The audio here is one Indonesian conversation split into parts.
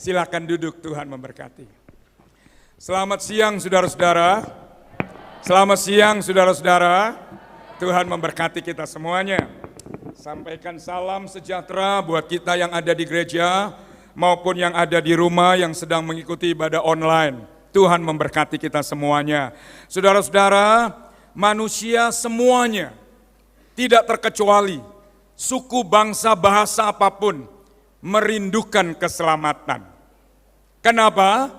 Silakan duduk, Tuhan memberkati. Selamat siang saudara-saudara. Selamat siang saudara-saudara. Tuhan memberkati kita semuanya. Sampaikan salam sejahtera buat kita yang ada di gereja maupun yang ada di rumah yang sedang mengikuti ibadah online. Tuhan memberkati kita semuanya. Saudara-saudara, manusia semuanya tidak terkecuali suku, bangsa, bahasa apapun merindukan keselamatan. Kenapa?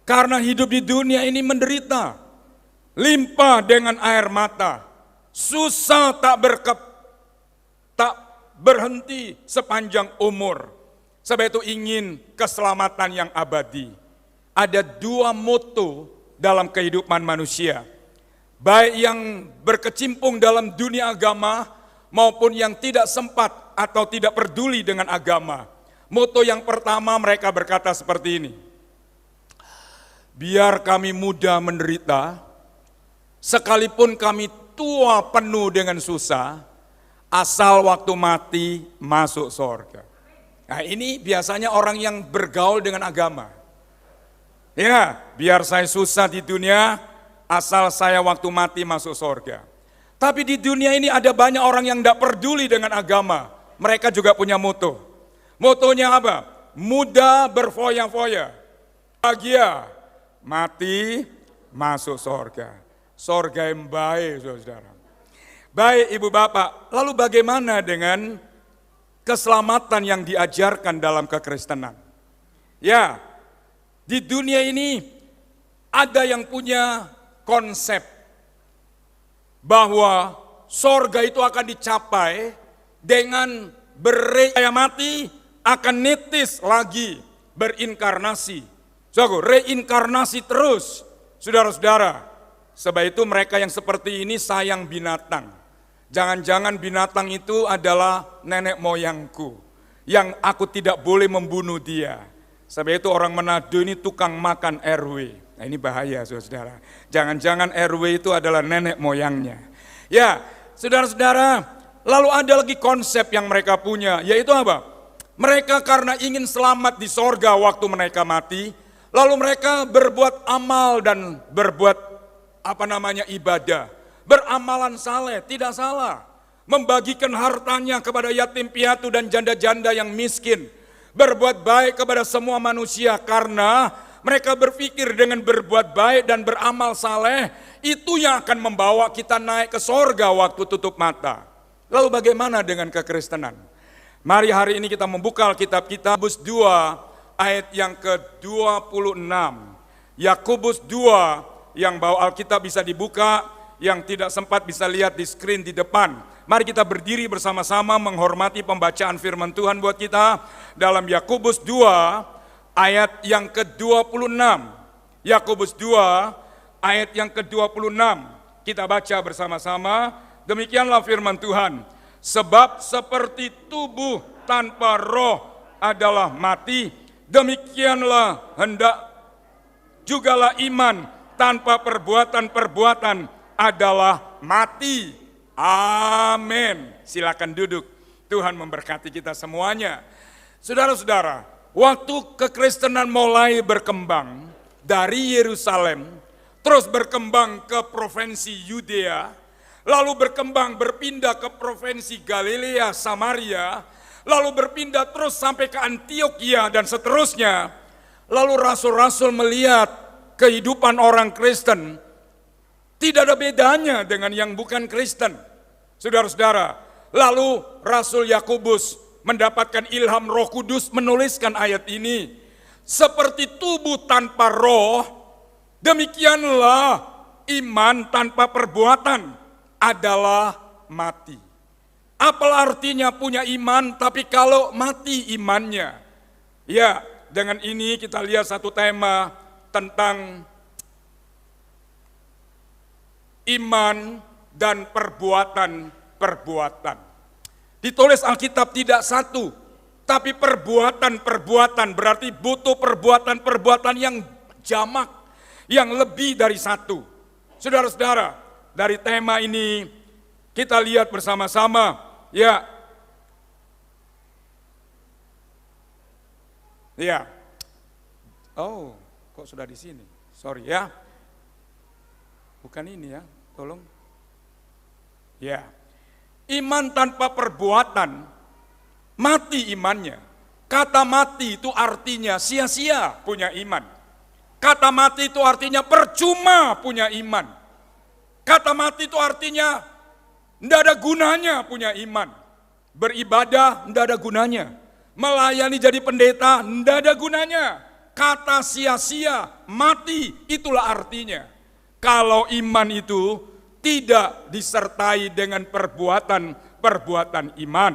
Karena hidup di dunia ini menderita, limpah dengan air mata, susah tak berhenti sepanjang umur. Sebab itu ingin keselamatan yang abadi. Ada dua moto dalam kehidupan manusia, baik yang berkecimpung dalam dunia agama maupun yang tidak sempat atau tidak peduli dengan agama. Moto yang pertama mereka berkata seperti ini: biar kami muda menderita, sekalipun kami tua penuh dengan susah, asal waktu mati masuk surga. Nah, ini biasanya orang yang bergaul dengan agama. Ya, biar saya susah di dunia, asal saya waktu mati masuk surga. Tapi di dunia ini ada banyak orang yang tidak peduli dengan agama. Mereka juga punya moto. Motonya apa? Muda berfoya-foya, bahagia, mati masuk surga. Surga yang baik, saudara. Baik ibu bapak, lalu bagaimana dengan keselamatan yang diajarkan dalam kekristenan? Ya, di dunia ini ada yang punya konsep bahwa sorga itu akan dicapai dengan mati akan nitis lagi berinkarnasi. Reinkarnasi terus, saudara-saudara. Sebab itu mereka yang seperti ini sayang binatang. Jangan-jangan binatang itu adalah nenek moyangku yang aku tidak boleh membunuh dia. Sebab itu orang Manado ini tukang makan RW. Nah, ini bahaya saudara-saudara. Jangan-jangan RW itu adalah nenek moyangnya. Ya, saudara-saudara, lalu ada lagi konsep yang mereka punya, yaitu apa? Mereka karena ingin selamat di sorga waktu mereka mati, lalu mereka berbuat amal dan berbuat ibadah. Beramalan saleh, tidak salah. Membagikan hartanya kepada yatim piatu dan janda-janda yang miskin. Berbuat baik kepada semua manusia karena mereka berpikir dengan berbuat baik dan beramal saleh, itu yang akan membawa kita naik ke sorga waktu tutup mata. Lalu bagaimana dengan kekristenan? Mari hari ini kita membuka Alkitab kita, Yakobus 2 ayat yang ke-26. Yakobus 2, yang bawa Alkitab bisa dibuka, yang tidak sempat bisa lihat di screen di depan. Mari kita berdiri bersama-sama menghormati pembacaan firman Tuhan buat kita dalam Yakobus 2 ayat yang ke-26. Yakobus 2 ayat yang ke-26. Kita baca bersama-sama. Demikianlah firman Tuhan. Sebab seperti tubuh tanpa roh adalah mati, demikianlah hendak jugalah iman tanpa perbuatan-perbuatan adalah mati. Amin. Silakan duduk. Tuhan memberkati kita semuanya. Saudara-saudara, waktu kekristenan mulai berkembang dari Yerusalem, terus berkembang ke provinsi Yudea, lalu berkembang berpindah ke provinsi Galilea, Samaria, lalu berpindah terus sampai ke Antioquia dan seterusnya. Lalu rasul-rasul melihat kehidupan orang Kristen tidak ada bedanya dengan yang bukan Kristen. Saudara-saudara, lalu Rasul Yakobus mendapatkan ilham Roh Kudus menuliskan ayat ini. Seperti tubuh tanpa roh, demikianlah iman tanpa perbuatan adalah mati. Apa artinya punya iman tapi kalau mati imannya? Ya, dengan ini kita lihat satu tema tentang iman dan perbuatan-perbuatan. Ditulis Alkitab tidak satu, tapi perbuatan-perbuatan, berarti butuh perbuatan-perbuatan yang jamak, yang lebih dari satu. Saudara-saudara, dari tema ini kita lihat bersama-sama, ya, Oh, kok sudah di sini? Sorry ya. Bukan ini ya, tolong. Ya. Iman tanpa perbuatan, mati imannya. Kata mati itu artinya sia-sia punya iman. Kata mati itu artinya percuma punya iman. Kata mati itu artinya tidak ada gunanya punya iman. Beribadah tidak ada gunanya. Melayani jadi pendeta tidak ada gunanya. Kata sia-sia, mati, itulah artinya. Kalau iman itu tidak disertai dengan perbuatan iman.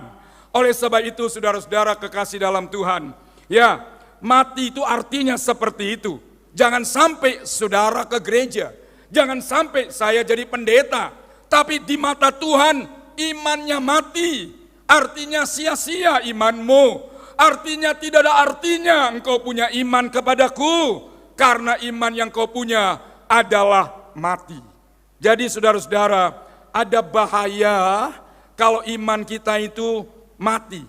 Oleh sebab itu saudara-saudara kekasih dalam Tuhan, ya, mati itu artinya seperti itu. Jangan sampai saudara ke gereja, jangan sampai saya jadi pendeta, tapi di mata Tuhan imannya mati, artinya sia-sia imanmu. Artinya tidak ada artinya engkau punya iman kepadaku, karena iman yang kau punya adalah mati. Jadi saudara-saudara, ada bahaya kalau iman kita itu mati.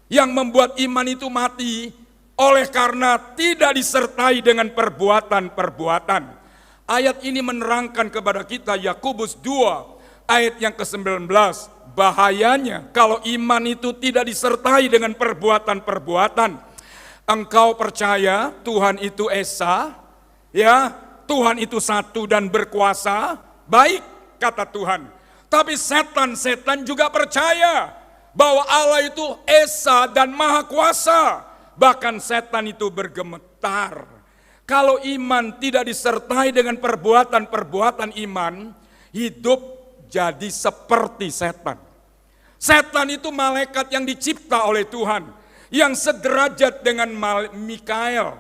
Yang membuat iman itu mati oleh karena tidak disertai dengan perbuatan-perbuatan. Ayat ini menerangkan kepada kita Yakobus 2 ayat yang ke-19. Bahayanya kalau iman itu tidak disertai dengan perbuatan-perbuatan. Engkau percaya Tuhan itu esa, ya, Tuhan itu satu dan berkuasa, baik kata Tuhan. Tapi setan juga percaya bahwa Allah itu esa dan maha kuasa. Bahkan setan itu bergemetar. Kalau iman tidak disertai dengan perbuatan-perbuatan iman, hidup jadi seperti setan. Setan itu malaikat yang dicipta oleh Tuhan, yang sederajat dengan Mikael,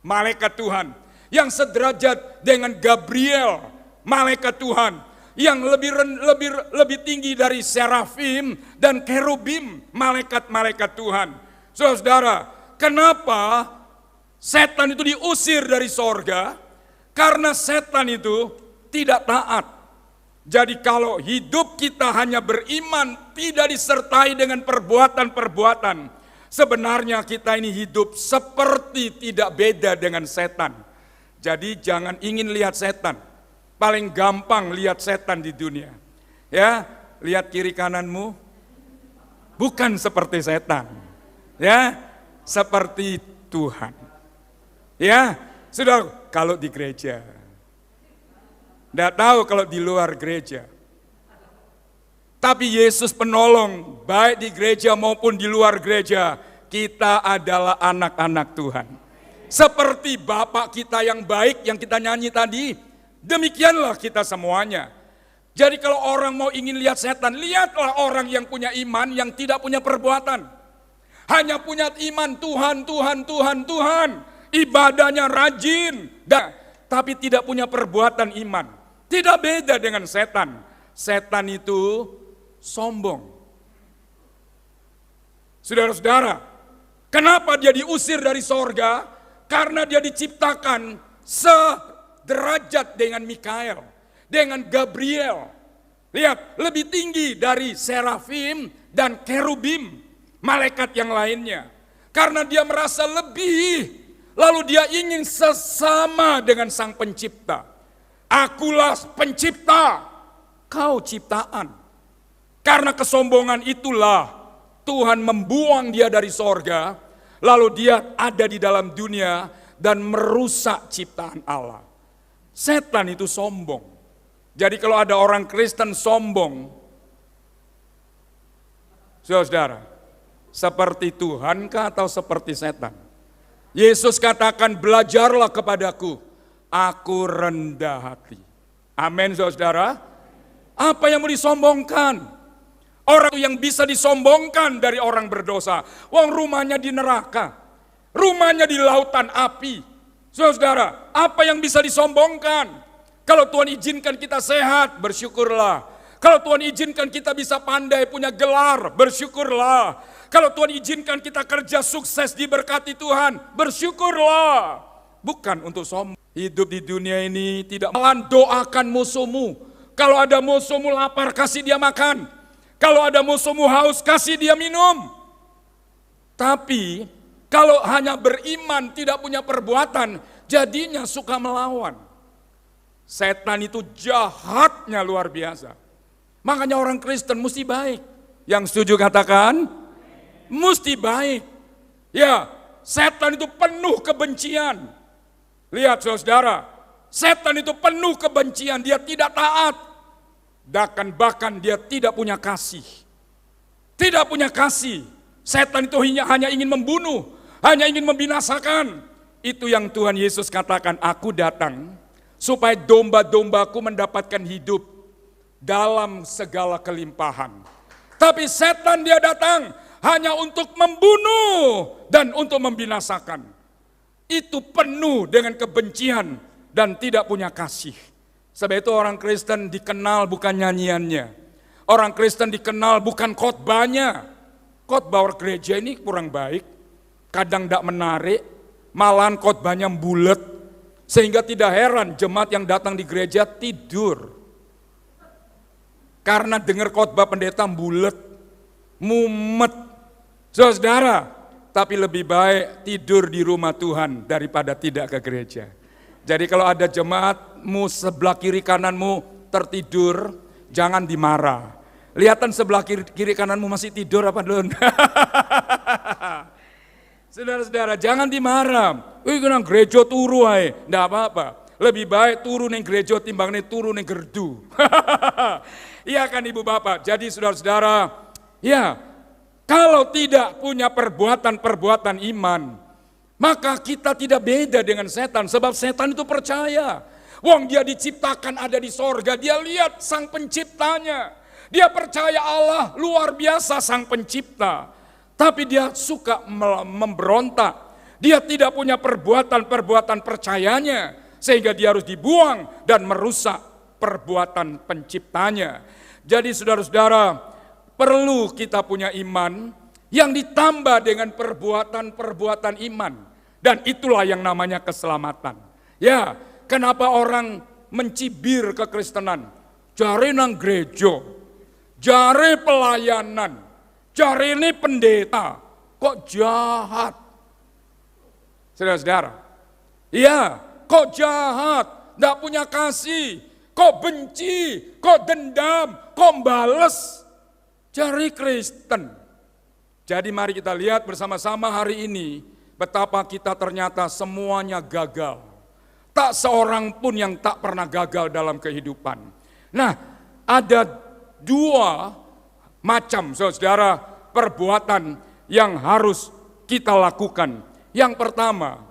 malaikat Tuhan, yang sederajat dengan Gabriel, malaikat Tuhan, yang lebih tinggi dari serafim dan kerubim, malaikat-malaikat Tuhan. Saudara, kenapa setan itu diusir dari sorga? Karena setan itu tidak taat. Jadi kalau hidup kita hanya beriman, tidak disertai dengan perbuatan-perbuatan, sebenarnya kita ini hidup seperti tidak beda dengan setan. Jadi jangan ingin lihat setan. Paling gampang lihat setan di dunia. Ya, lihat kiri kananmu, bukan seperti setan. Ya, seperti Tuhan. Ya, sudah kalau di gereja. Tidak tahu kalau di luar gereja. Tapi Yesus penolong, baik di gereja maupun di luar gereja, kita adalah anak-anak Tuhan. Seperti Bapak kita yang baik, yang kita nyanyi tadi, demikianlah kita semuanya. Jadi kalau orang mau ingin lihat setan, lihatlah orang yang punya iman, yang tidak punya perbuatan. Hanya punya iman, Tuhan. Ibadahnya rajin, tapi tidak punya perbuatan iman. Tidak beda dengan setan. Setan itu sombong. Saudara-saudara, kenapa dia diusir dari sorga? Karena dia diciptakan sederajat dengan Mikael, dengan Gabriel. Lihat, lebih tinggi dari serafim dan kerubim, malaikat yang lainnya. Karena dia merasa lebih, lalu dia ingin sesama dengan sang pencipta. Akulah pencipta, kau ciptaan. Karena kesombongan itulah Tuhan membuang dia dari sorga, lalu dia ada di dalam dunia dan merusak ciptaan Allah. Setan itu sombong. Jadi kalau ada orang Kristen sombong, saudara, seperti Tuhankah atau seperti setan? Yesus katakan, belajarlah kepadaku, aku rendah hati. Amin, saudara. Apa yang mau disombongkan? Orang yang bisa disombongkan dari orang berdosa. Wong rumahnya di neraka, rumahnya di lautan api. Saudara, apa yang bisa disombongkan? Kalau Tuhan izinkan kita sehat, bersyukurlah. Kalau Tuhan izinkan kita bisa pandai, punya gelar, bersyukurlah. Kalau Tuhan izinkan kita kerja sukses, diberkati Tuhan, bersyukurlah. Bukan untuk sombong. Hidup di dunia ini tidak malah doakan musuhmu. Kalau ada musuhmu lapar, kasih dia makan. Kalau ada musuhmu haus, kasih dia minum. Tapi Kalau hanya beriman tidak punya perbuatan, jadinya suka melawan. Setan itu jahatnya luar biasa. Makanya orang Kristen mesti baik. Yang setuju katakan, mesti baik. Ya, setan itu penuh kebencian. Lihat saudara, setan itu penuh kebencian, dia tidak taat. Bahkan dia tidak punya kasih. Tidak punya kasih. Setan itu hanya ingin membunuh, hanya ingin membinasakan. Itu yang Tuhan Yesus katakan, aku datang supaya domba-dombaku mendapatkan hidup dalam segala kelimpahan. Tapi setan dia datang hanya untuk membunuh dan untuk membinasakan. Itu penuh dengan kebencian dan tidak punya kasih. Sebab itu orang Kristen dikenal bukan nyanyiannya. Orang Kristen dikenal bukan khotbahnya. Khotbah gereja ini kurang baik, kadang tidak menarik, malahan khotbahnya bulet, sehingga tidak heran jemaat yang datang di gereja tidur. Karena dengar khotbah pendeta bulet, mumet. Saudara, tapi lebih baik tidur di rumah Tuhan daripada tidak ke gereja. Jadi kalau ada jemaatmu sebelah kiri kananmu tertidur, jangan dimarah. Lihatan sebelah kiri kananmu masih tidur apa belum? Saudara-saudara, jangan dimarah. Wih, kena gereja turu ae, ndak apa-apa. Lebih baik turun yang gereja timbang turun yang gerdu. Iya kan Ibu Bapak? Jadi saudara-saudara, ya, kalau tidak punya perbuatan-perbuatan iman, maka kita tidak beda dengan setan. Sebab setan itu percaya. Wong dia diciptakan ada di sorga, dia lihat sang penciptanya. Dia percaya Allah luar biasa sang pencipta. Tapi dia suka memberontak. Dia tidak punya perbuatan-perbuatan percayanya. Sehingga dia harus dibuang dan merusak perbuatan penciptanya. Jadi saudara-saudara, perlu kita punya iman yang ditambah dengan perbuatan-perbuatan iman. Dan itulah yang namanya keselamatan. Ya, kenapa orang mencibir kekristenan? Jare nang gereja, jare pelayanan, jare ini pendeta, kok jahat? Saudara-saudara, iya, kok jahat, tidak punya kasih, kok benci, kok dendam, kok bales. Jare Kristen. Jadi mari kita lihat bersama-sama hari ini betapa kita ternyata semuanya gagal. Tak seorang pun yang tak pernah gagal dalam kehidupan. Nah, ada dua macam saudara perbuatan yang harus kita lakukan. Yang pertama,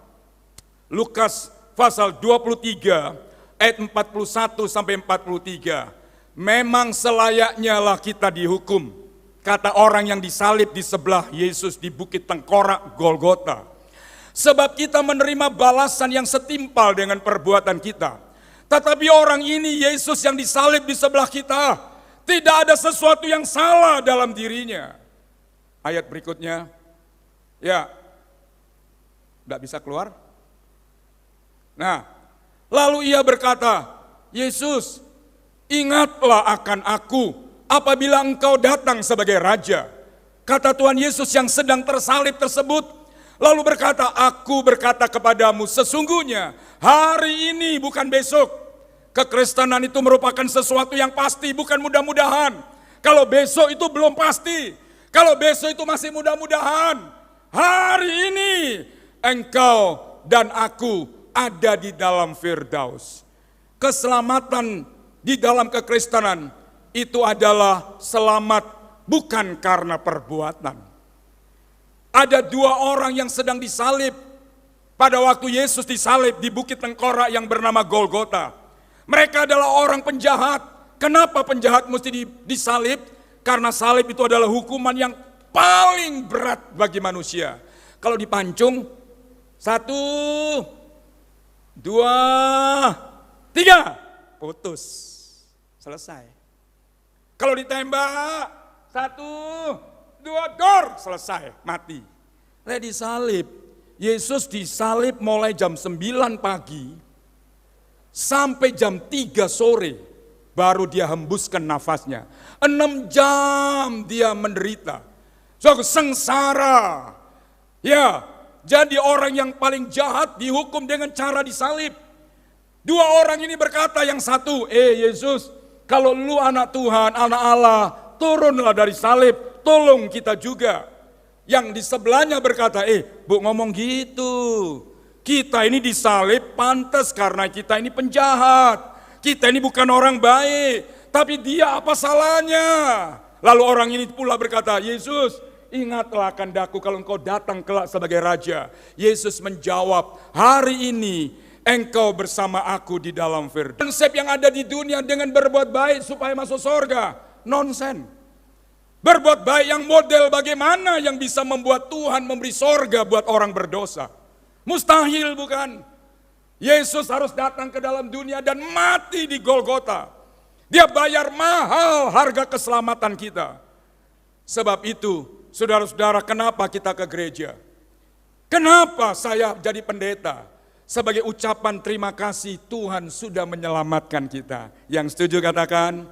Lukas pasal 23 ayat 41 sampai 43. Memang selayaknya lah kita dihukum, kata orang yang disalib di sebelah Yesus di bukit tengkorak Golgota. Sebab kita menerima balasan yang setimpal dengan perbuatan kita. Tetapi orang ini, Yesus yang disalib di sebelah kita, tidak ada sesuatu yang salah dalam dirinya. Ayat berikutnya, ya, tidak bisa keluar. Nah, lalu ia berkata, Yesus, ingatlah akan aku apabila engkau datang sebagai raja. Kata Tuhan Yesus yang sedang tersalib tersebut, lalu berkata, aku berkata kepadamu, sesungguhnya hari ini bukan besok. Kekristenan itu merupakan sesuatu yang pasti, bukan mudah-mudahan. Kalau besok itu belum pasti. Kalau besok itu masih mudah-mudahan. Hari ini engkau dan aku ada di dalam Firdaus. Keselamatan di dalam kekristenan itu adalah selamat bukan karena perbuatan. Ada dua orang yang sedang disalib pada waktu Yesus disalib di bukit tengkorak yang bernama Golgota. Mereka adalah orang penjahat. Kenapa penjahat mesti disalib? Karena salib itu adalah hukuman yang paling berat bagi manusia. Kalau dipancung, 1, 2, 3, putus. Selesai. Kalau ditembak, 1, 2, dor, selesai, mati. Disalib. Yesus disalib mulai jam 9 pagi sampai jam 3 sore baru dia hembuskan nafasnya. 6 jam dia menderita. So, sengsara. Ya, jadi orang yang paling jahat dihukum dengan cara disalib. Dua orang ini berkata, yang satu, Yesus, kalau lu anak Tuhan, anak Allah, turunlah dari salib, tolong kita juga. Yang di sebelahnya berkata, Bu ngomong gitu, kita ini disalib pantas karena kita ini penjahat, kita ini bukan orang baik, tapi dia apa salahnya? Lalu orang ini pula berkata, Yesus, ingatlah akan daku kalau engkau datang kelak sebagai raja. Yesus menjawab, hari ini engkau bersama aku di dalam firdaus. Konsep yang ada di dunia dengan berbuat baik supaya masuk surga, nonsen. Berbuat baik yang model bagaimana yang bisa membuat Tuhan memberi sorga buat orang berdosa. Mustahil bukan? Yesus harus datang ke dalam dunia dan mati di Golgota. Dia bayar mahal harga keselamatan kita. Sebab itu, saudara-saudara, kenapa kita ke gereja? Kenapa saya jadi pendeta? Sebagai ucapan terima kasih Tuhan sudah menyelamatkan kita. Yang setuju katakan?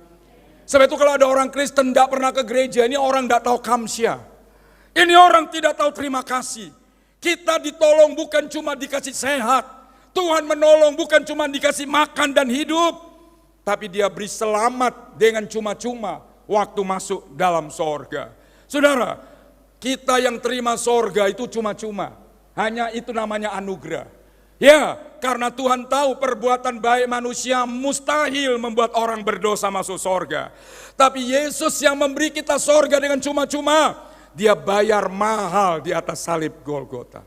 Sebab itu kalau ada orang Kristen tidak pernah ke gereja, ini orang tidak tahu kamsya. Ini orang tidak tahu terima kasih. Kita ditolong bukan cuma dikasih sehat. Tuhan menolong bukan cuma dikasih makan dan hidup. Tapi dia beri selamat dengan cuma-cuma waktu masuk dalam sorga. Saudara, kita yang terima sorga itu cuma-cuma. Hanya itu namanya anugerah. Ya, karena Tuhan tahu perbuatan baik manusia mustahil membuat orang berdosa masuk sorga. Tapi Yesus yang memberi kita sorga dengan cuma-cuma, dia bayar mahal di atas salib Golgota.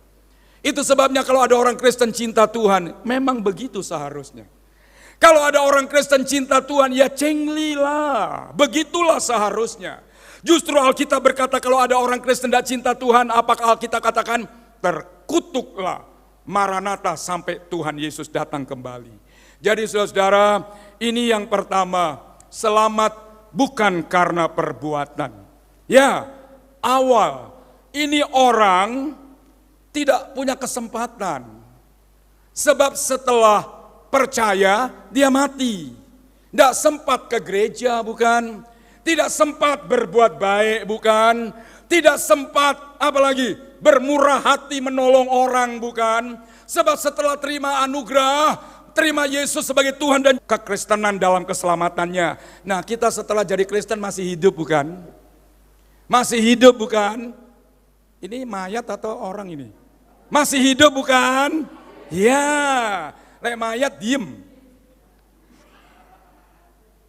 Itu sebabnya kalau ada orang Kristen cinta Tuhan, memang begitu seharusnya. Kalau ada orang Kristen cinta Tuhan, ya cenglilah, begitulah seharusnya. Justru Alkitab berkata kalau ada orang Kristen tidak cinta Tuhan, apakah Alkitab katakan? Terkutuklah. Maranatha sampai Tuhan Yesus datang kembali. Jadi saudara-saudara, ini yang pertama, selamat bukan karena perbuatan. Ya, awal ini orang tidak punya kesempatan. Sebab setelah percaya dia mati. Tidak sempat ke gereja bukan? Tidak sempat berbuat baik bukan? Tidak sempat apalagi bermurah hati menolong orang bukan? Sebab setelah terima anugerah, terima Yesus sebagai Tuhan dan kekristenan dalam keselamatannya. Nah, kita setelah jadi Kristen masih hidup bukan? Masih hidup bukan? Ini mayat atau orang ini? Masih hidup bukan? Ya, lek mayat diem.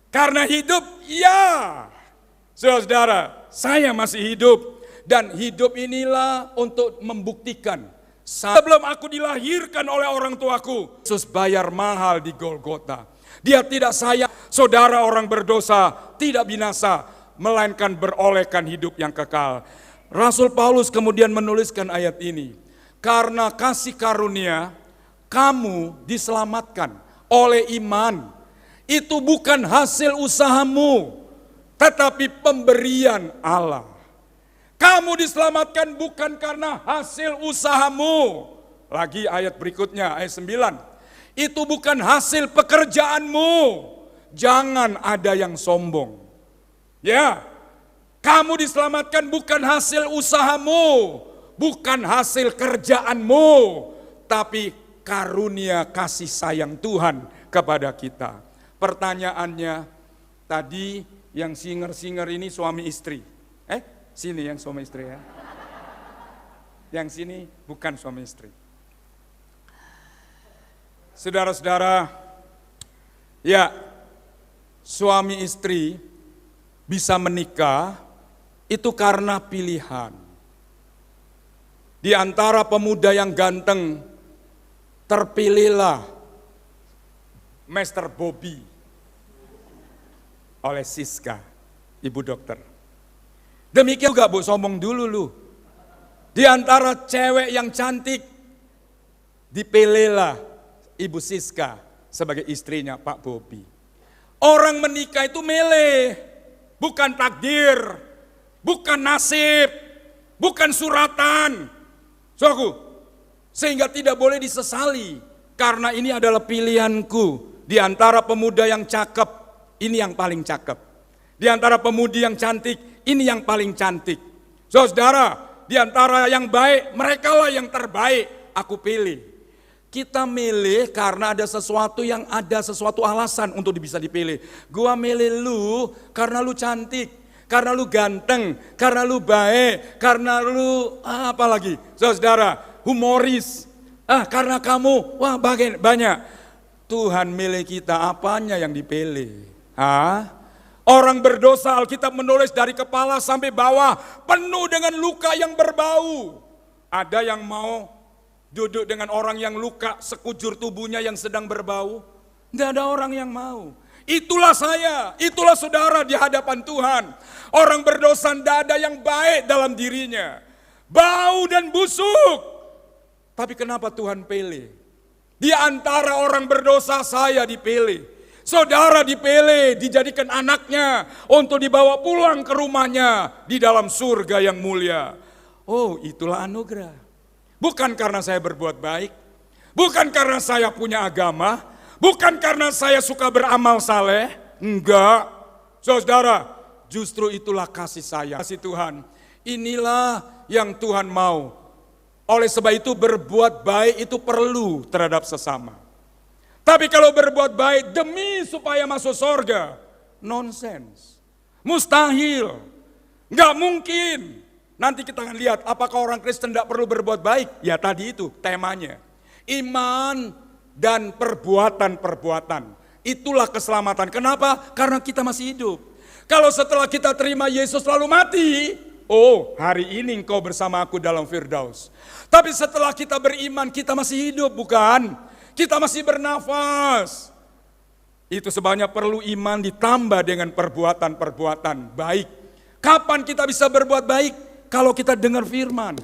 Karena hidup, ya. Saudara, saya masih hidup. Dan hidup inilah untuk membuktikan. Sebelum aku dilahirkan oleh orang tuaku, Yesus bayar mahal di Golgota. Dia tidak sayang saudara orang berdosa, tidak binasa, melainkan berolehkan hidup yang kekal. Rasul Paulus kemudian menuliskan ayat ini. Karena kasih karunia, kamu diselamatkan oleh iman. Itu bukan hasil usahamu, tetapi pemberian Allah. Kamu diselamatkan bukan karena hasil usahamu. Lagi ayat berikutnya, ayat 9. Itu bukan hasil pekerjaanmu. Jangan ada yang sombong. Ya, kamu diselamatkan bukan hasil usahamu. Bukan hasil kerjaanmu. Tapi karunia kasih sayang Tuhan kepada kita. Pertanyaannya, tadi yang singer-singer ini suami istri. Sini yang suami istri ya. Yang sini bukan suami istri. Saudara-saudara, ya, suami istri bisa menikah itu karena pilihan. Di antara pemuda yang ganteng, terpilihlah Master Bobby oleh Siska, ibu dokter. Demikian juga Bu, sombong dulu lu. Di antara cewek yang cantik, dipilihlah Ibu Siska sebagai istrinya Pak Bobby. Orang menikah itu milih, bukan takdir, bukan nasib, bukan suratan. Saudaraku, sehingga tidak boleh disesali, karena ini adalah pilihanku. Di antara pemuda yang cakep, ini yang paling cakep. Di antara pemudi yang cantik, ini yang paling cantik. Saudara, di antara yang baik, merekalah yang terbaik aku pilih. Kita milih karena ada sesuatu alasan untuk bisa dipilih. Gua milih lu karena lu cantik, karena lu ganteng, karena lu baik, karena lu apa lagi? Saudara, humoris. Karena kamu, banyak. Tuhan milih kita, apanya yang dipilih? Orang berdosa, Alkitab menulis dari kepala sampai bawah penuh dengan luka yang berbau. Ada yang mau duduk dengan orang yang luka sekujur tubuhnya yang sedang berbau? Tidak ada orang yang mau. Itulah saya, itulah saudara di hadapan Tuhan. Orang berdosa tidak ada yang baik dalam dirinya. Bau dan busuk. Tapi kenapa Tuhan pilih? Di antara orang berdosa saya dipilih. Saudara dipilih, dijadikan anaknya untuk dibawa pulang ke rumahnya di dalam surga yang mulia. Oh, itulah anugerah. Bukan karena saya berbuat baik, bukan karena saya punya agama, bukan karena saya suka beramal saleh, enggak. Saudara, justru itulah kasih sayang, kasih Tuhan. Inilah yang Tuhan mau. Oleh sebab itu berbuat baik itu perlu terhadap sesama. Tapi kalau berbuat baik demi supaya masuk surga, nonsens, mustahil, enggak mungkin. Nanti kita akan lihat apakah orang Kristen tidak perlu berbuat baik. Ya tadi itu temanya. Iman dan perbuatan-perbuatan. Itulah keselamatan. Kenapa? Karena kita masih hidup. Kalau setelah kita terima Yesus lalu mati, hari ini engkau bersama aku dalam Firdaus. Tapi setelah kita beriman kita masih hidup, bukan? Kita masih bernafas. Itu sebabnya perlu iman ditambah dengan perbuatan-perbuatan baik. Kapan kita bisa berbuat baik? Kalau kita dengar firman.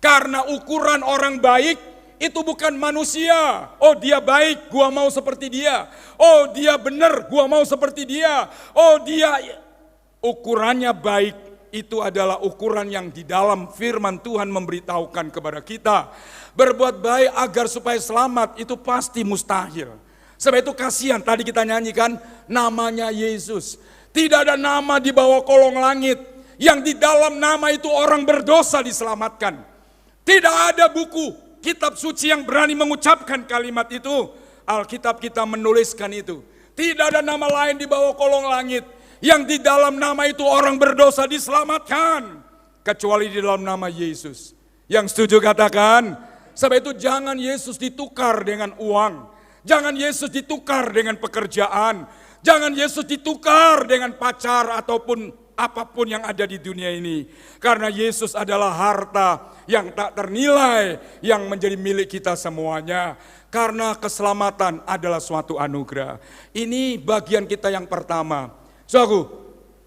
Karena ukuran orang baik itu bukan manusia. Oh dia baik, gua mau seperti dia. Oh dia benar, gua mau seperti dia. Oh dia, ukurannya baik itu adalah ukuran yang di dalam firman Tuhan memberitahukan kepada kita. Berbuat baik agar supaya selamat itu pasti mustahil. Sebab itu kasihan, tadi kita nyanyikan namanya Yesus. Tidak ada nama di bawah kolong langit yang di dalam nama itu orang berdosa diselamatkan. Tidak ada buku, kitab suci yang berani mengucapkan kalimat itu. Alkitab kita menuliskan itu. Tidak ada nama lain di bawah kolong langit yang di dalam nama itu orang berdosa diselamatkan. Kecuali di dalam nama Yesus. Yang setuju katakan. Sebab itu jangan Yesus ditukar dengan uang. Jangan Yesus ditukar dengan pekerjaan. Jangan Yesus ditukar dengan pacar ataupun apapun yang ada di dunia ini. Karena Yesus adalah harta yang tak ternilai yang menjadi milik kita semuanya. Karena keselamatan adalah suatu anugerah. Ini bagian kita yang pertama. Saudaraku,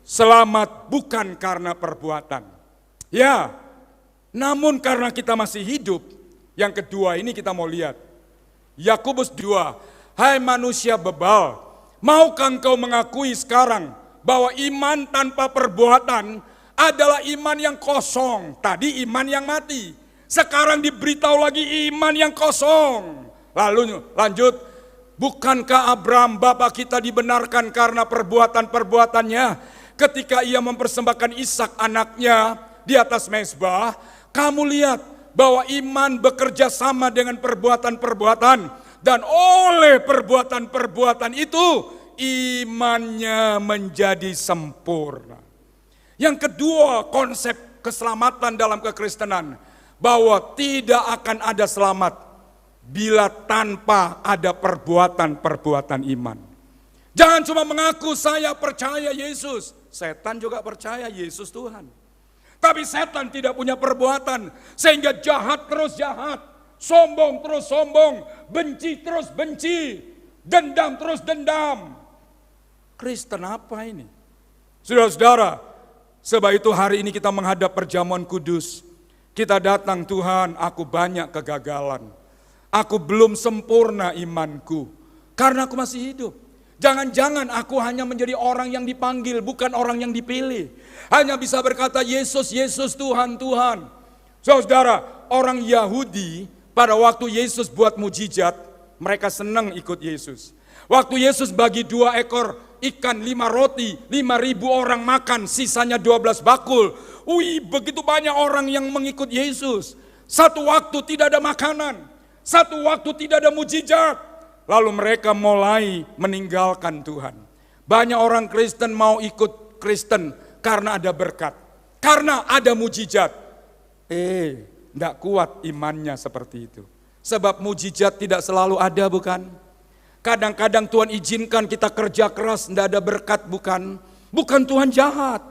selamat bukan karena perbuatan. Ya, namun karena kita masih hidup. Yang kedua ini kita mau lihat. Yakobus 2, hai manusia bebal, maukah engkau mengakui sekarang bahwa iman tanpa perbuatan adalah iman yang kosong. Tadi iman yang mati. Sekarang diberitahu lagi iman yang kosong. Lalu lanjut, bukankah Abraham bapak kita dibenarkan karena perbuatan-perbuatannya ketika ia mempersembahkan Ishak anaknya di atas mezbah? Kamu lihat bahwa iman bekerja sama dengan perbuatan-perbuatan dan oleh perbuatan-perbuatan itu imannya menjadi sempurna. Yang kedua, konsep keselamatan dalam kekristenan, bahwa tidak akan ada selamat bila tanpa ada perbuatan-perbuatan iman. Jangan cuma mengaku saya percaya Yesus, setan juga percaya Yesus Tuhan. Tapi setan tidak punya perbuatan, sehingga jahat terus jahat, sombong terus sombong, benci terus benci, dendam terus dendam. Kristen apa ini? Saudara-saudara, sebab itu hari ini kita menghadap perjamuan kudus. Kita datang, Tuhan, aku banyak kegagalan. Aku belum sempurna imanku, karena aku masih hidup. Jangan-jangan aku hanya menjadi orang yang dipanggil, bukan orang yang dipilih. Hanya bisa berkata Yesus, Yesus, Tuhan, Tuhan. Saudara, orang Yahudi pada waktu Yesus buat mujizat, mereka senang ikut Yesus. Waktu Yesus bagi 2 ekor ikan, 5 roti, 5.000 orang makan, sisanya 12 bakul. Wih, begitu banyak orang yang mengikut Yesus. Satu waktu tidak ada makanan, satu waktu tidak ada mujizat. Lalu mereka mulai meninggalkan Tuhan. Banyak orang Kristen mau ikut Kristen karena ada berkat, karena ada mujizat. Tidak kuat imannya seperti itu. Sebab mujizat tidak selalu ada, bukan? Kadang-kadang Tuhan izinkan kita kerja keras, tidak ada berkat, bukan? Bukan Tuhan jahat,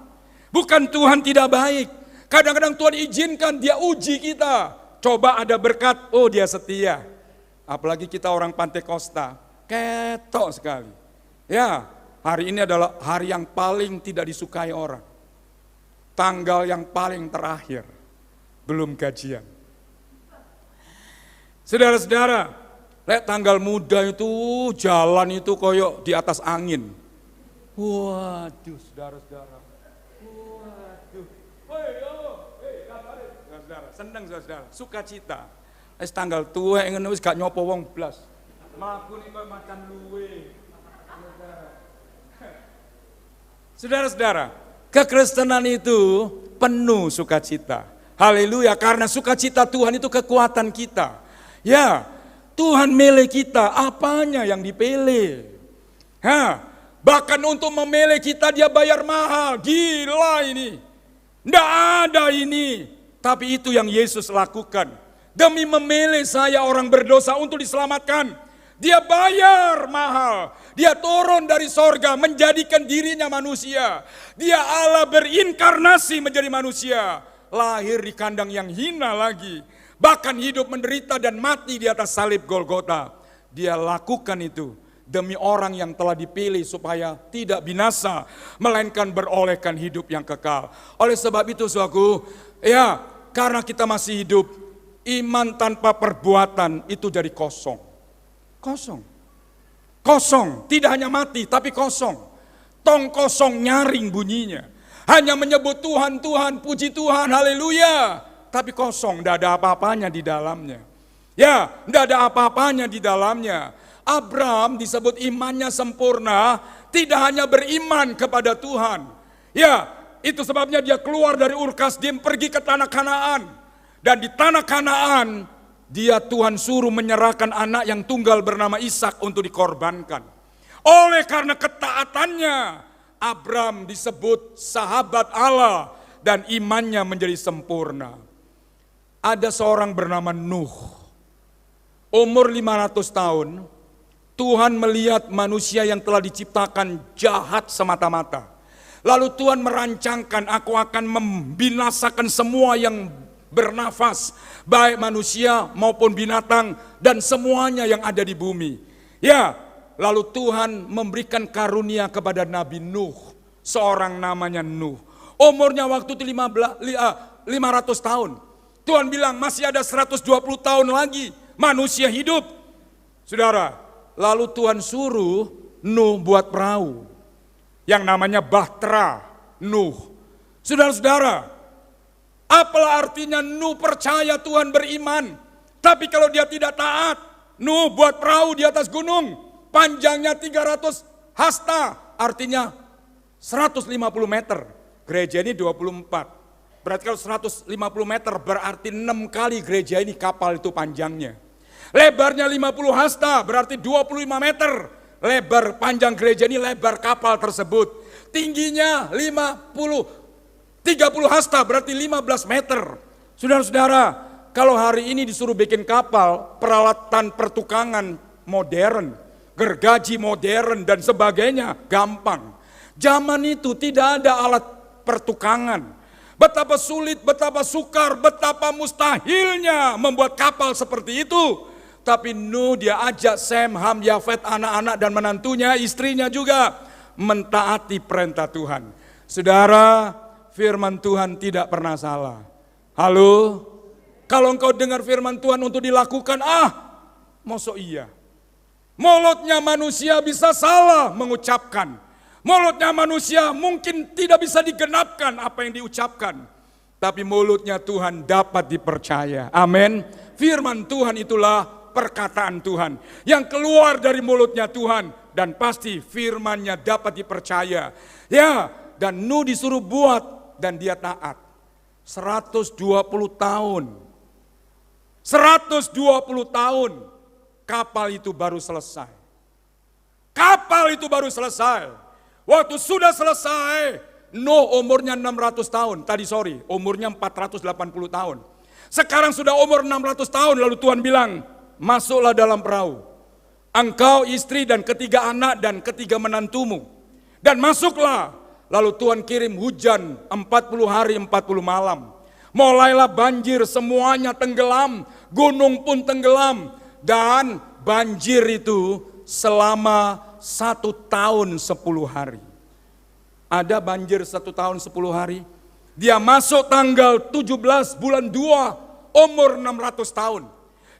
bukan Tuhan tidak baik. Kadang-kadang Tuhan izinkan, dia uji kita. Coba ada berkat, oh dia setia. Apalagi kita orang Pantai Kosta, ketok sekali. Ya, hari ini adalah hari yang paling tidak disukai orang. Tanggal yang paling terakhir, belum gajian. Saudara-saudara, lihat tanggal muda itu, jalan itu koyok di atas angin. Waduh, saudara-saudara. Waduh. Saudara, senang saudara, sukacita. Tanggal tua ingin wis gak nyopo wong blas. Mlaku ning koyo macan luwe. Saudara-saudara, kekristenan itu penuh sukacita. Haleluya, karena sukacita Tuhan itu kekuatan kita. Ya, Tuhan milih kita, apanya yang dipilih. Bahkan untuk memilih kita dia bayar mahal, gila ini. Tidak ada ini, tapi itu yang Yesus lakukan. Demi memilih saya orang berdosa untuk diselamatkan. Dia bayar mahal. Dia turun dari sorga menjadikan dirinya manusia. Dia Allah berinkarnasi menjadi manusia. Lahir di kandang yang hina lagi. Bahkan hidup menderita dan mati di atas salib Golgota. Dia lakukan itu demi orang yang telah dipilih supaya tidak binasa. Melainkan berolehkan hidup yang kekal. Oleh sebab itu saudaraku, ya karena kita masih hidup, iman tanpa perbuatan itu jadi kosong. Kosong. Kosong, tidak hanya mati tapi kosong. Tong kosong nyaring bunyinya. Hanya menyebut Tuhan, Tuhan, puji Tuhan, haleluya. Tapi kosong, tidak ada apa-apanya di dalamnya. Ya, tidak ada apa-apanya di dalamnya. Abraham disebut imannya sempurna, tidak hanya beriman kepada Tuhan. Ya, itu sebabnya dia keluar dari Ur Kasdim pergi ke tanah Kanaan. Dan di tanah Kanaan, dia Tuhan suruh menyerahkan anak yang tunggal bernama Ishak untuk dikorbankan. Oleh karena ketaatannya, Abraham disebut sahabat Allah dan imannya menjadi sempurna. Ada seorang bernama Nuh. Umur 500 tahun, Tuhan melihat manusia yang telah diciptakan jahat semata-mata. Lalu Tuhan merancangkan, aku akan membinasakan semua yang bernafas, baik manusia maupun binatang dan semuanya yang ada di bumi. Ya, lalu Tuhan memberikan karunia kepada Nabi Nuh, seorang namanya Nuh. Umurnya waktu itu 500 tahun. Tuhan bilang masih ada 120 tahun lagi manusia hidup. Saudara, lalu Tuhan suruh Nuh buat perahu yang namanya Bahtera Nuh. Saudara-saudara, apalah artinya Nuh percaya Tuhan beriman, tapi kalau dia tidak taat, Nuh buat perahu di atas gunung, panjangnya 300 hasta, artinya 150 meter. Gereja ini 24. Berarti kalau 150 meter berarti 6 kali gereja ini kapal itu panjangnya. Lebarnya 50 hasta berarti 25 meter. Lebar panjang gereja ini lebar kapal tersebut. Tingginya 30 hasta berarti 15 meter. Saudara-saudara, kalau hari ini disuruh bikin kapal, peralatan pertukangan modern, gergaji modern dan sebagainya, gampang. Zaman itu tidak ada alat pertukangan. Betapa sulit, betapa sukar, betapa mustahilnya membuat kapal seperti itu. Tapi Nuh dia ajak Sem, Ham, Yafet, anak-anak dan menantunya, istrinya juga mentaati perintah Tuhan. Saudara, firman Tuhan tidak pernah salah. Halo? Kalau engkau dengar firman Tuhan untuk dilakukan, mosok iya. Mulutnya manusia bisa salah mengucapkan. Mulutnya manusia mungkin tidak bisa digenapkan apa yang diucapkan. Tapi mulutnya Tuhan dapat dipercaya. Amin. Firman Tuhan itulah perkataan Tuhan yang keluar dari mulutnya Tuhan, dan pasti firman-Nya dapat dipercaya. Ya, dan Nuh disuruh buat dan dia taat. 120 tahun. 120 tahun kapal itu baru selesai. Kapal itu baru selesai. Waktu sudah selesai, Nuh umurnya 600 tahun. Umurnya 480 tahun. Sekarang sudah umur 600 tahun, lalu Tuhan bilang, masuklah dalam perahu. Engkau, istri, dan ketiga anak, dan ketiga menantumu. Dan masuklah. Lalu Tuhan kirim hujan 40 hari 40 malam. Mulailah banjir, semuanya tenggelam. Gunung pun tenggelam. Dan banjir itu selama 1 tahun 10 hari. Ada banjir 1 tahun 10 hari. Dia masuk tanggal 17 bulan 2, umur 600 tahun.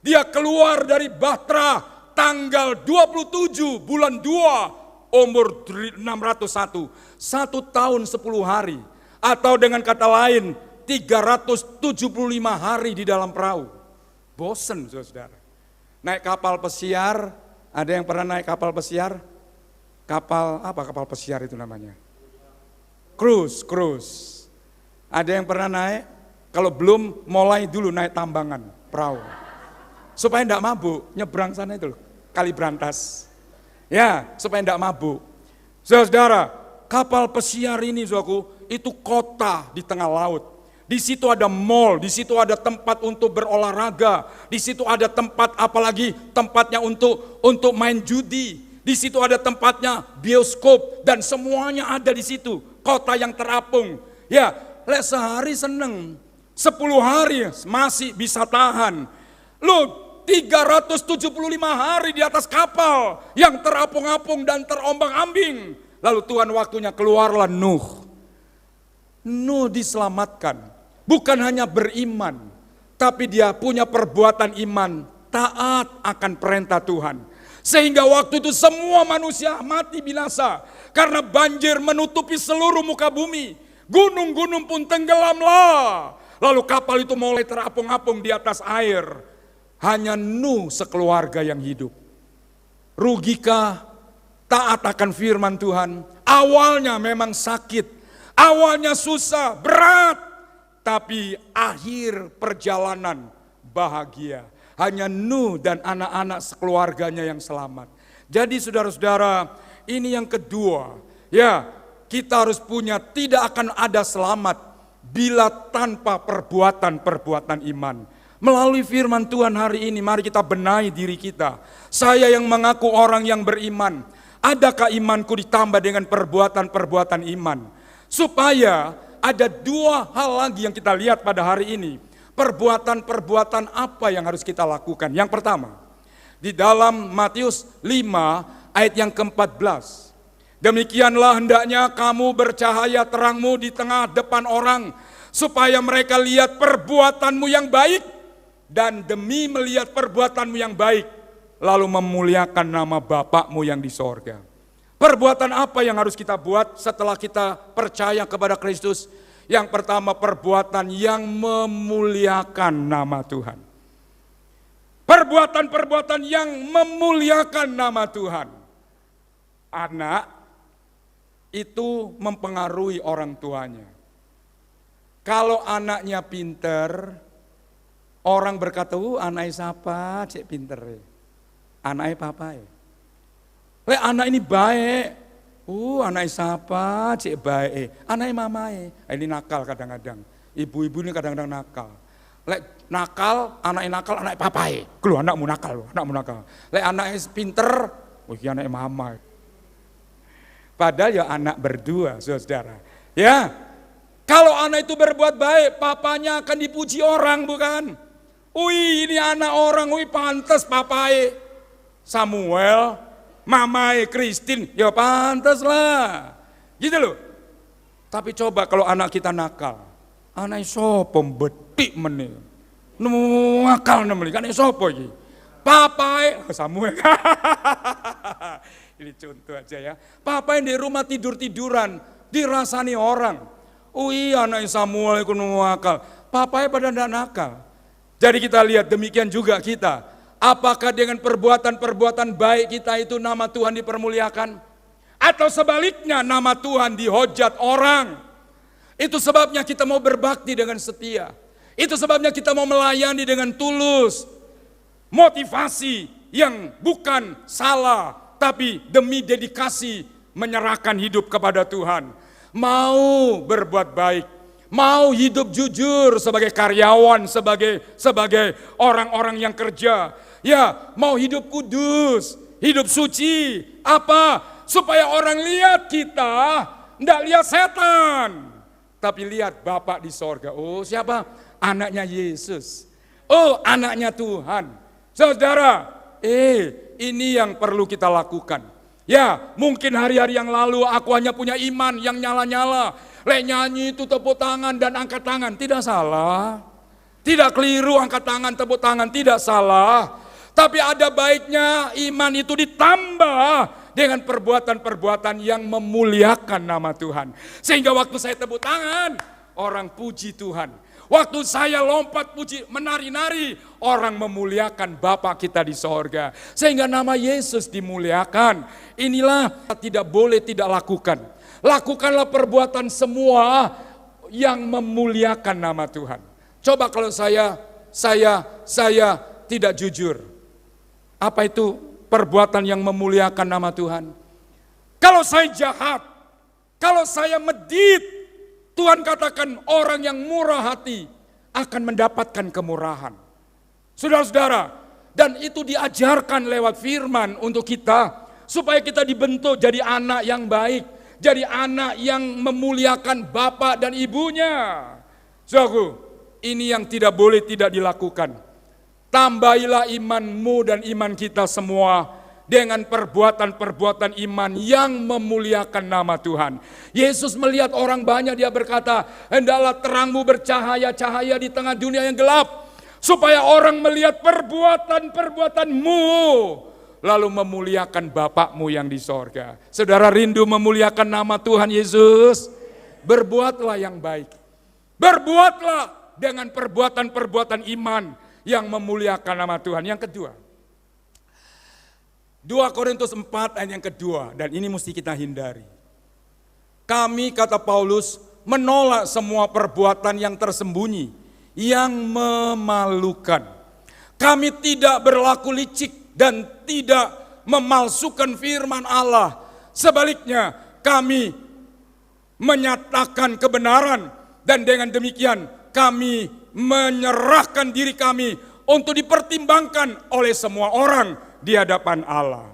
Dia keluar dari Bahtera tanggal 27 bulan 2, umur 601. 1 tahun 10 hari. Atau dengan kata lain, 375 hari di dalam perahu. Bosen, saudara. Naik kapal pesiar, ada yang pernah naik kapal pesiar? Kapal pesiar itu namanya? Cruise. Ada yang pernah naik? Kalau belum, mulai dulu naik tambangan, perahu. Supaya tidak mabuk, nyebrang sana itu loh, Kali Brantas. Ya, supaya tidak mabuk. Saudara, kapal pesiar ini, saudaraku, itu kota di tengah laut. Di situ ada mall, di situ ada tempat untuk berolahraga, di situ ada tempat, apalagi tempatnya untuk main judi. Di situ ada tempatnya bioskop, dan semuanya ada di situ. Kota yang terapung. Ya, sehari seneng, 10 hari masih bisa tahan. Lu 375 hari di atas kapal yang terapung-apung dan terombang-ambing. Lalu Tuhan waktunya keluarlah Nuh. Nuh diselamatkan, bukan hanya beriman, tapi dia punya perbuatan iman, taat akan perintah Tuhan. Sehingga waktu itu semua manusia mati binasa, karena banjir menutupi seluruh muka bumi. Gunung-gunung pun tenggelamlah. Lalu kapal itu mulai terapung-apung di atas air. Hanya Nuh sekeluarga yang hidup. Rugikah taat akan firman Tuhan? Awalnya memang sakit. Awalnya susah, berat. Tapi akhir perjalanan bahagia. Hanya Nuh dan anak-anak sekeluarganya yang selamat. Jadi saudara-saudara, ini yang kedua. Ya, kita harus punya, tidak akan ada selamat bila tanpa perbuatan-perbuatan iman. Melalui firman Tuhan hari ini, mari kita benahi diri kita. Saya yang mengaku orang yang beriman, adakah imanku ditambah dengan perbuatan-perbuatan iman? Supaya ada 2 hal lagi yang kita lihat pada hari ini. Perbuatan-perbuatan apa yang harus kita lakukan? Yang pertama, di dalam Matius 5 ayat yang ke-14. Demikianlah hendaknya kamu bercahaya terangmu di tengah depan orang, supaya mereka lihat perbuatanmu yang baik, dan demi melihat perbuatanmu yang baik, lalu memuliakan nama Bapakmu yang di sorga. Perbuatan apa yang harus kita buat setelah kita percaya kepada Kristus? Yang pertama, perbuatan yang memuliakan nama Tuhan. Perbuatan-perbuatan yang memuliakan nama Tuhan. Anak itu mempengaruhi orang tuanya. Kalau anaknya pinter, orang berkata, anaknya siapa, cek pinter. Anaknya papa ya. Anak ini baik, anaknya siapa, cek baik. Anaknya mama ya. Ini nakal kadang-kadang. Ibu-ibu ini kadang-kadang nakal. Nakal, anaknya papa ya. Keluh anakmu nakal. Anaknya pinter, anaknya mama. Padahal ya anak berdua, saudara. Ya, kalau anak itu berbuat baik, papanya akan dipuji orang, bukan? Ini anak orang, pantas papai. Samuel, mamai Kristin, ya pantas lah. Gitu loh. Tapi coba kalau anak kita nakal, anak sopo betik meneh. Nakal namanya, kan sopo iki? Papai, Samuel. Ini contoh aja ya. Papa yang di rumah tidur-tiduran, dirasani orang. Anak Samuel itu nakal. Papanya pada tidak nakal. Jadi kita lihat demikian juga kita. Apakah dengan perbuatan-perbuatan baik kita itu nama Tuhan dipermuliakan? Atau sebaliknya nama Tuhan dihujat orang? Itu sebabnya kita mau berbakti dengan setia. Itu sebabnya kita mau melayani dengan tulus. Motivasi yang bukan salah, tapi demi dedikasi menyerahkan hidup kepada Tuhan. Mau berbuat baik, mau hidup jujur sebagai karyawan, sebagai orang-orang yang kerja. Ya, mau hidup kudus, hidup suci. Apa? Supaya orang lihat kita, enggak lihat setan. Tapi lihat Bapak di sorga. Oh, siapa? Anaknya Yesus. Oh, anaknya Tuhan. Saudara, ini yang perlu kita lakukan. Ya, mungkin hari-hari yang lalu aku hanya punya iman yang nyala-nyala. Nyanyi itu tepuk tangan dan angkat tangan. Tidak salah. Tidak keliru angkat tangan, tepuk tangan. Tidak salah. Tapi ada baiknya iman itu ditambah dengan perbuatan-perbuatan yang memuliakan nama Tuhan. Sehingga waktu saya tepuk tangan, orang puji Tuhan. Waktu saya lompat puji, menari-nari, orang memuliakan Bapa kita di sorga. Sehingga nama Yesus dimuliakan. Inilah tidak boleh tidak lakukan. Lakukanlah perbuatan semua yang memuliakan nama Tuhan. Coba kalau saya tidak jujur. Apa itu perbuatan yang memuliakan nama Tuhan? Kalau saya jahat, kalau saya medit, Tuhan katakan orang yang murah hati akan mendapatkan kemurahan. Saudara-saudara, dan itu diajarkan lewat firman untuk kita, supaya kita dibentuk jadi anak yang baik, jadi anak yang memuliakan bapak dan ibunya. Saudaraku, ini yang tidak boleh tidak dilakukan. Tambahilah imanmu dan iman kita semua dengan perbuatan-perbuatan iman yang memuliakan nama Tuhan. Yesus melihat orang banyak, dia berkata, hendaklah terangmu bercahaya-cahaya di tengah dunia yang gelap, supaya orang melihat perbuatan-perbuatanmu, lalu memuliakan Bapakmu yang di sorga. Saudara rindu memuliakan nama Tuhan Yesus? Berbuatlah yang baik. Berbuatlah dengan perbuatan-perbuatan iman yang memuliakan nama Tuhan. Yang kedua, 2 Korintus 4 ayat yang kedua, dan ini mesti kita hindari. Kami, kata Paulus, menolak semua perbuatan yang tersembunyi, yang memalukan. Kami tidak berlaku licik dan tidak memalsukan firman Allah. Sebaliknya, kami menyatakan kebenaran, dan dengan demikian kami menyerahkan diri kami untuk dipertimbangkan oleh semua orang di hadapan Allah.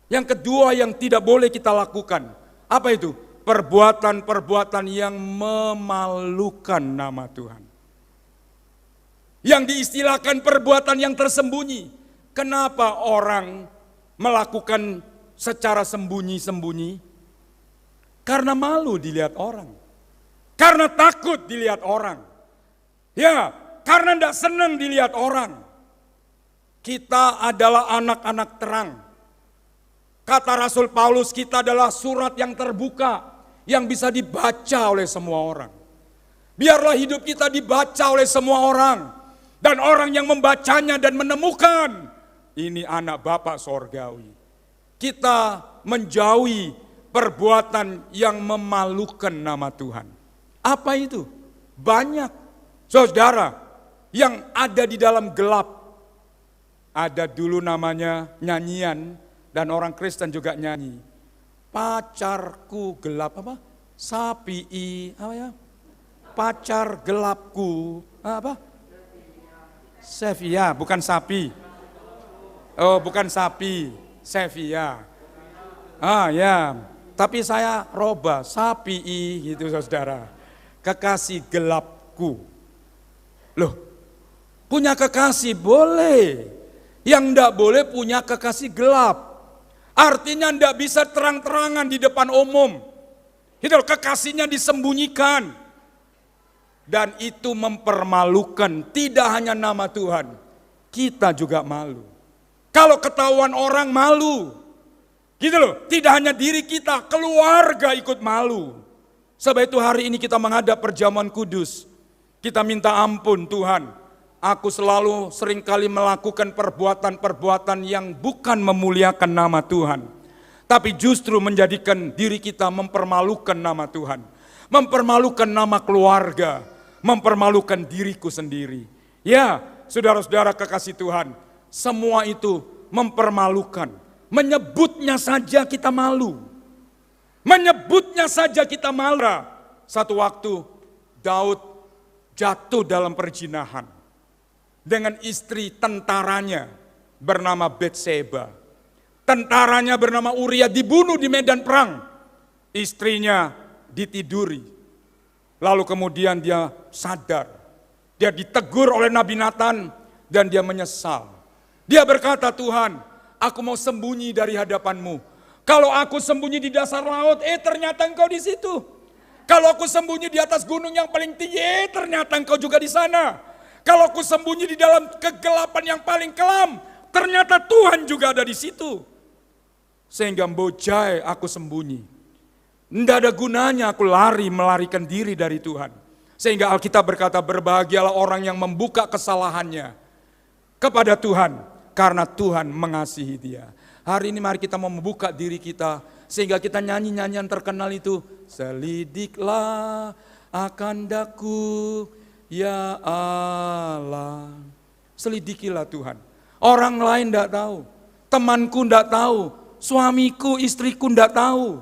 Yang kedua yang tidak boleh kita lakukan, apa itu? Perbuatan-perbuatan yang memalukan nama Tuhan. Yang diistilahkan perbuatan yang tersembunyi. Kenapa orang melakukan secara sembunyi-sembunyi? Karena malu dilihat orang. Karena takut dilihat orang. Ya, karena tidak senang dilihat orang. Kita adalah anak-anak terang. Kata Rasul Paulus, kita adalah surat yang terbuka, yang bisa dibaca oleh semua orang. Biarlah hidup kita dibaca oleh semua orang. Dan orang yang membacanya dan menemukan, ini anak Bapa sorgawi. Kita menjauhi perbuatan yang memalukan nama Tuhan. Apa itu? Banyak. Saudara, yang ada di dalam gelap, ada dulu namanya nyanyian, dan orang Kristen juga nyanyi. Pacarku gelap apa? Sapi apa ya? Pacar gelapku apa? Sevia, bukan sapi. Oh, bukan sapi, Sevia. Ah ya, tapi saya roba sapi gitu saudara. Kekasih gelapku. Loh, punya kekasih boleh. Yang enggak boleh punya kekasih gelap. Artinya enggak bisa terang-terangan di depan umum. Itu kekasihnya disembunyikan. Dan itu mempermalukan tidak hanya nama Tuhan. Kita juga malu. Kalau ketahuan orang malu. Gitu loh, tidak hanya diri kita, keluarga ikut malu. Sebab itu hari ini kita menghadap perjamuan kudus. Kita minta ampun Tuhan aku selalu seringkali melakukan perbuatan-perbuatan yang bukan memuliakan nama Tuhan, tapi justru menjadikan diri kita mempermalukan nama Tuhan, mempermalukan nama keluarga, mempermalukan diriku sendiri. Ya, saudara-saudara kekasih Tuhan, semua itu mempermalukan. Menyebutnya saja kita malu. Menyebutnya saja kita malu. Satu waktu Daud jatuh dalam perzinahan dengan istri tentaranya bernama Batseba. Tentaranya bernama Uria dibunuh di medan perang. Istrinya ditiduri. Lalu kemudian dia sadar. Dia ditegur oleh Nabi Nathan dan dia menyesal. Dia berkata, Tuhan, aku mau sembunyi dari hadapan-Mu. Kalau aku sembunyi di dasar laut, ternyata Engkau di situ. Kalau aku sembunyi di atas gunung yang paling tinggi, ternyata Engkau juga di sana. Kalau aku sembunyi di dalam kegelapan yang paling kelam, ternyata Tuhan juga ada di situ. Sehingga mbojai aku sembunyi. Tidak ada gunanya aku melarikan diri dari Tuhan. Sehingga Alkitab berkata, berbahagialah orang yang membuka kesalahannya kepada Tuhan, karena Tuhan mengasihi dia. Hari ini mari kita mau membuka diri kita, sehingga kita nyanyi-nyanyian terkenal itu. Selidiklah akan daku, ya Allah. Selidikilah Tuhan. Orang lain tidak tahu, temanku tidak tahu, suamiku, istriku tidak tahu.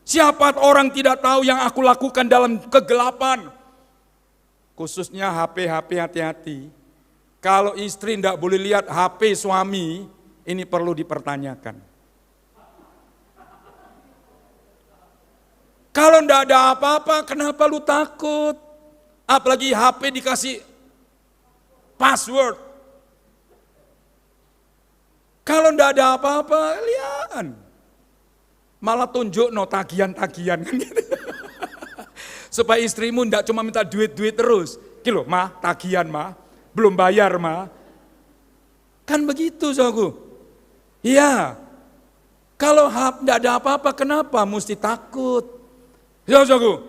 Siapa orang tidak tahu yang aku lakukan dalam kegelapan. Khususnya HP hati-hati. Kalau istri tidak boleh lihat HP suami, ini perlu dipertanyakan. Kalau tidak ada apa-apa, kenapa lu takut? Apalagi HP dikasih password. Kalau tidak ada apa-apa, lihat. Malah tunjuk tagihan-tagihan. Supaya istrimu tidak cuma minta duit-duit terus. Kilo, ma, tagihan ma, belum bayar ma. Kan begitu saudaraku. Iya. Kalau tidak ada apa-apa, kenapa mesti takut? Saudaraku,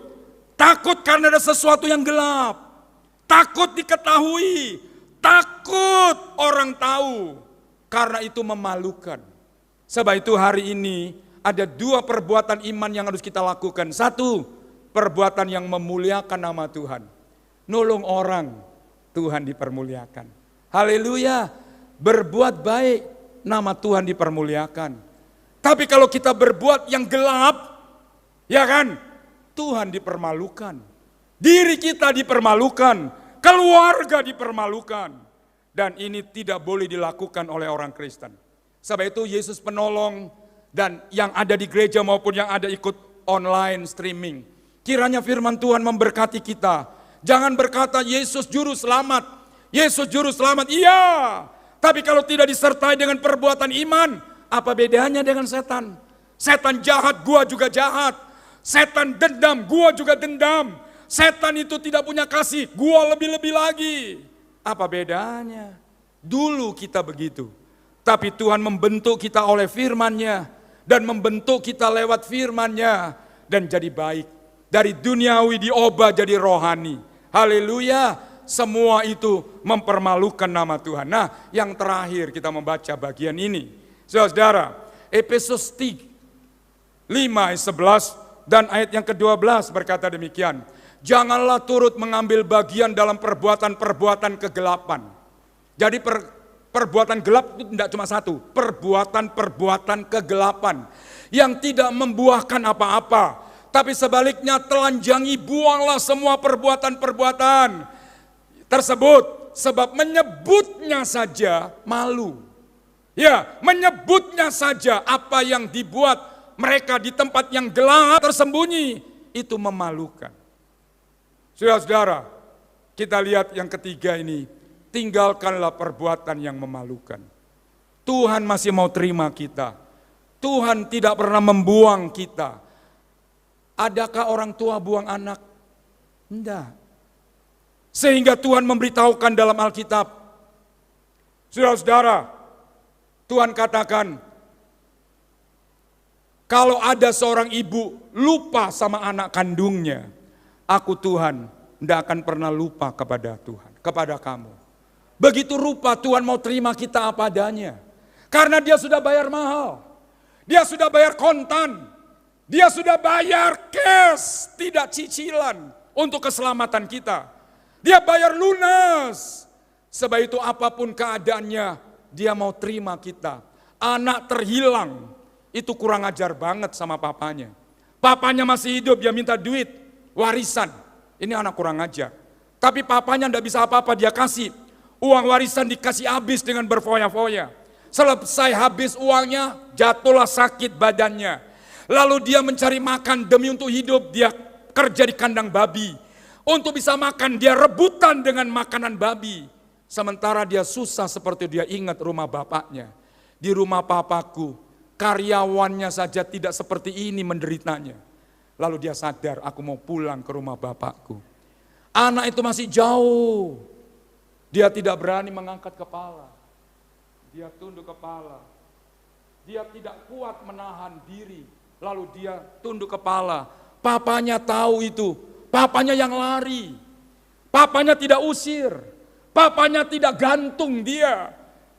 takut karena ada sesuatu yang gelap. Takut diketahui. Takut orang tahu. Karena itu memalukan. Sebab itu hari ini ada dua perbuatan iman yang harus kita lakukan. Satu, perbuatan yang memuliakan nama Tuhan. Nolong orang, Tuhan dipermuliakan. Haleluya, berbuat baik, nama Tuhan dipermuliakan. Tapi kalau kita berbuat yang gelap, ya kan, Tuhan dipermalukan. Diri kita dipermalukan, keluarga dipermalukan. Dan ini tidak boleh dilakukan oleh orang Kristen. Sebab itu Yesus penolong dan yang ada di gereja maupun yang ada ikut online streaming. Kiranya firman Tuhan memberkati kita. Jangan berkata Yesus juru selamat. Yesus juru selamat, iya. Tapi kalau tidak disertai dengan perbuatan iman, apa bedanya dengan setan? Setan jahat, gua juga jahat. Setan dendam, gua juga dendam. Setan itu tidak punya kasih, gua lebih-lebih lagi. Apa bedanya? Dulu kita begitu. Tapi Tuhan membentuk kita oleh firman-Nya. Dan membentuk kita lewat firman-Nya. Dan jadi baik. Dari duniawi diubah jadi rohani. Haleluya. Semua itu mempermalukan nama Tuhan. Nah, yang terakhir kita membaca bagian ini. Saudara, Efesus 5 ayat 11 dan ayat yang ke-12 berkata demikian. Janganlah turut mengambil bagian dalam perbuatan-perbuatan kegelapan. Jadi perbuatan gelap itu tidak cuma satu. Perbuatan-perbuatan kegelapan. Yang tidak membuahkan apa-apa. Tapi sebaliknya telanjangi, buanglah semua perbuatan-perbuatan tersebut. Sebab menyebutnya saja malu. Ya, menyebutnya saja apa yang dibuat mereka di tempat yang gelap tersembunyi. Itu memalukan. Saudara-saudara, kita lihat yang ketiga ini. Tinggalkanlah perbuatan yang memalukan. Tuhan masih mau terima kita. Tuhan tidak pernah membuang kita. Adakah orang tua buang anak? Tidak. Sehingga Tuhan memberitahukan dalam Alkitab. Saudara-saudara, Tuhan katakan, kalau ada seorang ibu lupa sama anak kandungnya, aku Tuhan tidak akan pernah lupa kepada Tuhan, kepada kamu. Begitu rupa Tuhan mau terima kita apa adanya. Karena dia sudah bayar mahal. Dia sudah bayar kontan. Dia sudah bayar cash, tidak cicilan untuk keselamatan kita. Dia bayar lunas. Sebab itu apapun keadaannya, dia mau terima kita. Anak terhilang, itu kurang ajar banget sama papanya. Papanya masih hidup, dia minta duit, warisan. Ini anak kurang ajar. Tapi papanya tidak bisa apa-apa, dia kasih. Uang warisan dikasih habis dengan berfoya-foya. Selesai habis uangnya, jatuhlah sakit badannya. Lalu dia mencari makan demi untuk hidup, dia kerja di kandang babi. Untuk bisa makan, dia rebutan dengan makanan babi. Sementara dia susah seperti dia ingat rumah bapaknya. Di rumah papaku, karyawannya saja tidak seperti ini menderitanya. Lalu dia sadar, aku mau pulang ke rumah bapakku. Anak itu masih jauh. Dia tidak berani mengangkat kepala. Dia tunduk kepala. Dia tidak kuat menahan diri. Lalu dia tunduk kepala. Papanya tahu itu. Papanya yang lari. Papanya tidak usir. Papanya tidak gantung dia.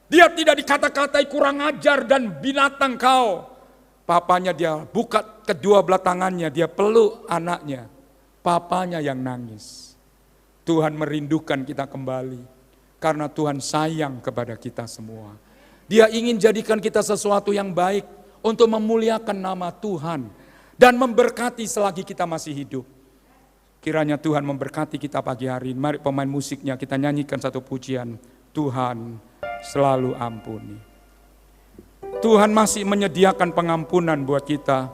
Dia tidak dikata-katai kurang ajar dan binatang kau. Papanya dia buka kedua belah tangannya. Dia peluk anaknya. Papanya yang nangis. Tuhan merindukan kita kembali. Karena Tuhan sayang kepada kita semua. Dia ingin jadikan kita sesuatu yang baik untuk memuliakan nama Tuhan. Dan memberkati selagi kita masih hidup. Kiranya Tuhan memberkati kita pagi hari. Mari pemain musiknya kita nyanyikan satu pujian. Tuhan selalu ampuni. Tuhan masih menyediakan pengampunan buat kita.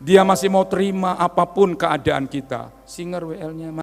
Dia masih mau terima apapun keadaan kita. Singer WL-nya.